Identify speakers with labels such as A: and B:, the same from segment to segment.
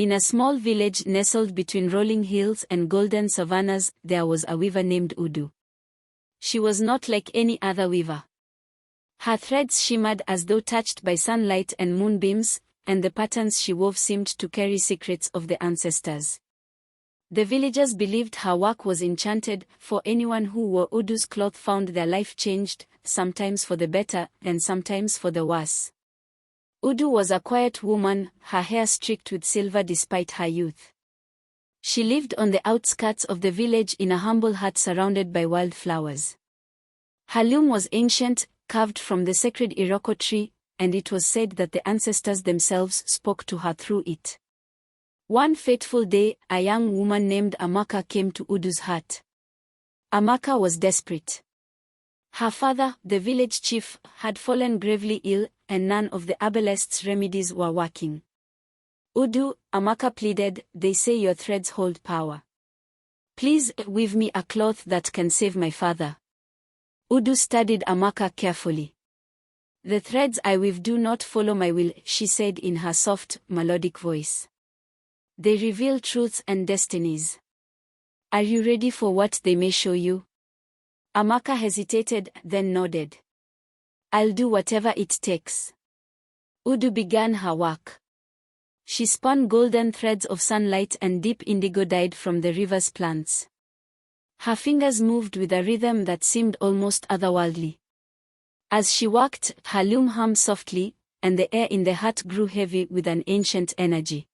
A: In a small village nestled between rolling hills and golden savannas, there was a weaver named Udu. She was not like any other weaver. Her threads shimmered as though touched by sunlight and moonbeams, and the patterns she wove seemed to carry secrets of the ancestors. The villagers believed her work was enchanted, for anyone who wore Udu's cloth found their life changed, sometimes for the better, and sometimes for the worse. Udu was a quiet woman, her hair streaked with silver despite her youth. She lived on the outskirts of the village in a humble hut surrounded by wildflowers. Her loom was ancient, carved from the sacred Iroko tree, and it was said that the ancestors themselves spoke to her through it. One fateful day, a young woman named Amaka came to Udu's hut. Amaka was desperate. Her father, the village chief, had fallen gravely ill, and none of the herbalist's remedies were working. Udu, Amaka pleaded, they say your threads hold power. Please weave me a cloth that can save my father. Udu studied Amaka carefully. The threads I weave do not follow my will, she said in her soft, melodic voice. They reveal truths and destinies. Are you ready for what they may show you? Amaka hesitated, then nodded. I'll do whatever it takes. Udu began her work. She spun golden threads of sunlight and deep indigo dyed from the river's plants. Her fingers moved with a rhythm that seemed almost otherworldly. As she worked, her loom hummed softly, and the air in the hut grew heavy with an ancient energy.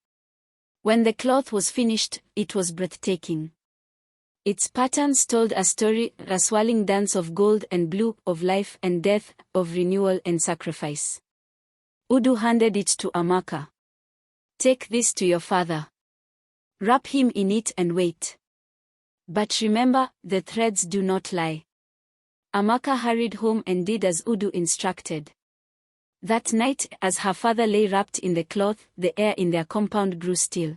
A: When the cloth was finished, it was breathtaking. Its patterns told a story, a swirling dance of gold and blue, of life and death, of renewal and sacrifice. Udu handed it to Amaka. Take this to your father. Wrap him in it and wait. But remember, the threads do not lie. Amaka hurried home and did as Udu instructed. That night, as her father lay wrapped in the cloth, the air in their compound grew still.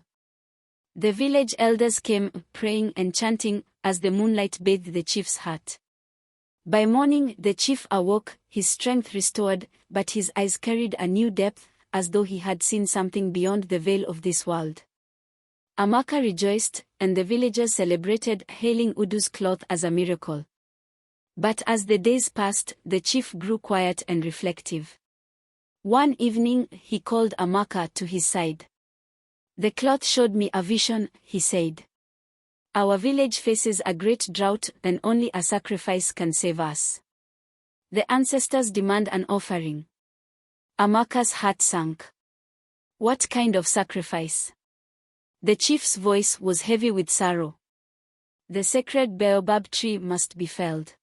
A: The village elders came, praying and chanting, as the moonlight bathed the chief's hut. By morning, the chief awoke, his strength restored, but his eyes carried a new depth, as though he had seen something beyond the veil of this world. Amaka rejoiced, and the villagers celebrated, hailing Udu's cloth as a miracle. But as the days passed, the chief grew quiet and reflective. One evening, he called Amaka to his side. The cloth showed me a vision, he said. Our village faces a great drought, and only a sacrifice can save us. The ancestors demand an offering. Amaka's heart sank. What kind of sacrifice? The chief's voice was heavy with sorrow. The sacred baobab tree must be felled.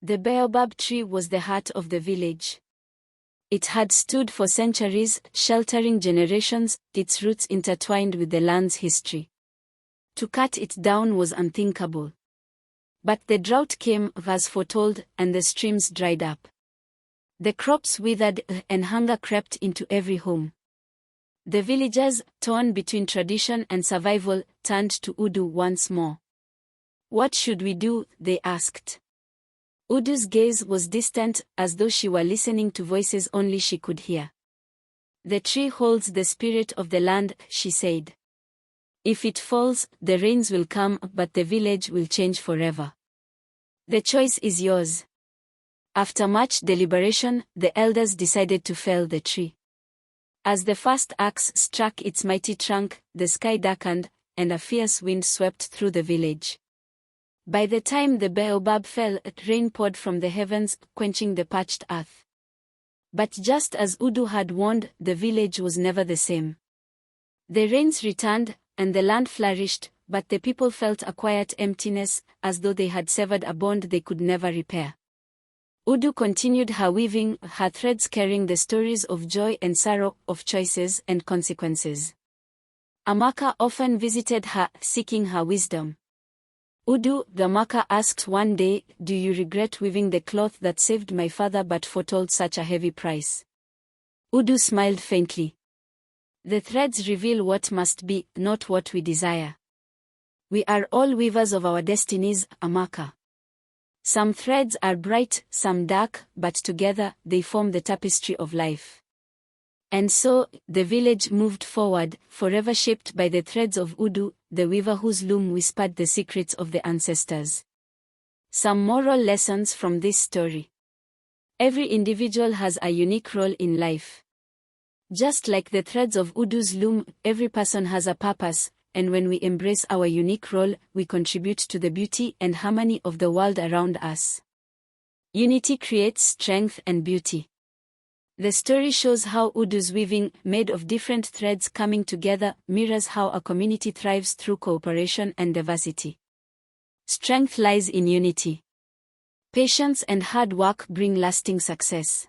A: The baobab tree was the heart of the village. It had stood for centuries, sheltering generations, its roots intertwined with the land's history. To cut it down was unthinkable. But the drought came, as foretold, and the streams dried up. The crops withered, and hunger crept into every home. The villagers, torn between tradition and survival, turned to Udu once more. What should we do? They asked. Udu's gaze was distant, as though she were listening to voices only she could hear. The tree holds the spirit of the land, she said. If it falls, the rains will come, but the village will change forever. The choice is yours. After much deliberation, the elders decided to fell the tree. As the first axe struck its mighty trunk, the sky darkened, and a fierce wind swept through the village. By the time the baobab fell, rain poured from the heavens, quenching the parched earth. But just as Udu had warned, the village was never the same. The rains returned, and the land flourished, but the people felt a quiet emptiness, as though they had severed a bond they could never repair. Udu continued her weaving, her threads carrying the stories of joy and sorrow, of choices and consequences. Amaka often visited her, seeking her wisdom. Udu, Amaka asked one day, do you regret weaving the cloth that saved my father but foretold such a heavy price? Udu smiled faintly. The threads reveal what must be, not what we desire. We are all weavers of our destinies, Amaka. Some threads are bright, some dark, but together, they form the tapestry of life. And so, the village moved forward, forever shaped by the threads of Udu, the weaver whose loom whispered the secrets of the ancestors. Some moral lessons from this story. Every individual has a unique role in life. Just like the threads of Udu's loom, every person has a purpose, and when we embrace our unique role, we contribute to the beauty and harmony of the world around us. Unity creates strength and beauty. The story shows how Udu's weaving, made of different threads coming together, mirrors how a community thrives through cooperation and diversity. Strength lies in unity. Patience and hard work bring lasting success.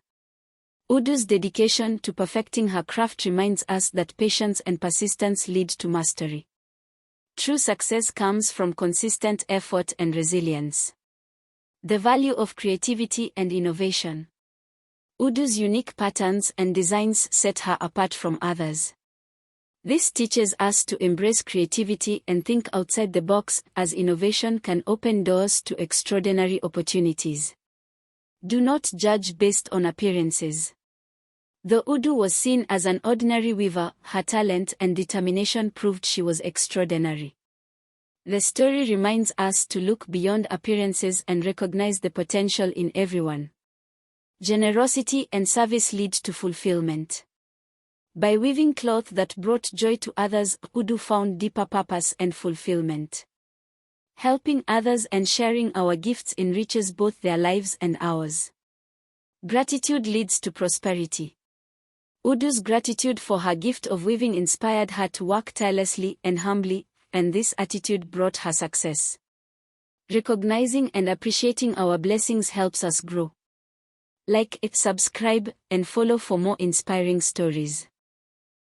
A: Udu's dedication to perfecting her craft reminds us that patience and persistence lead to mastery. True success comes from consistent effort and resilience. The value of creativity and innovation. Udu's unique patterns and designs set her apart from others. This teaches us to embrace creativity and think outside the box, as innovation can open doors to extraordinary opportunities. Do not judge based on appearances. Though Udu was seen as an ordinary weaver, her talent and determination proved she was extraordinary. The story reminds us to look beyond appearances and recognize the potential in everyone. Generosity and service lead to fulfillment. By weaving cloth that brought joy to others, Udu found deeper purpose and fulfillment. Helping others and sharing our gifts enriches both their lives and ours. Gratitude leads to prosperity. Udu's gratitude for her gift of weaving inspired her to work tirelessly and humbly, and this attitude brought her success. Recognizing and appreciating our blessings helps us grow. Like it, subscribe, and follow for more inspiring stories.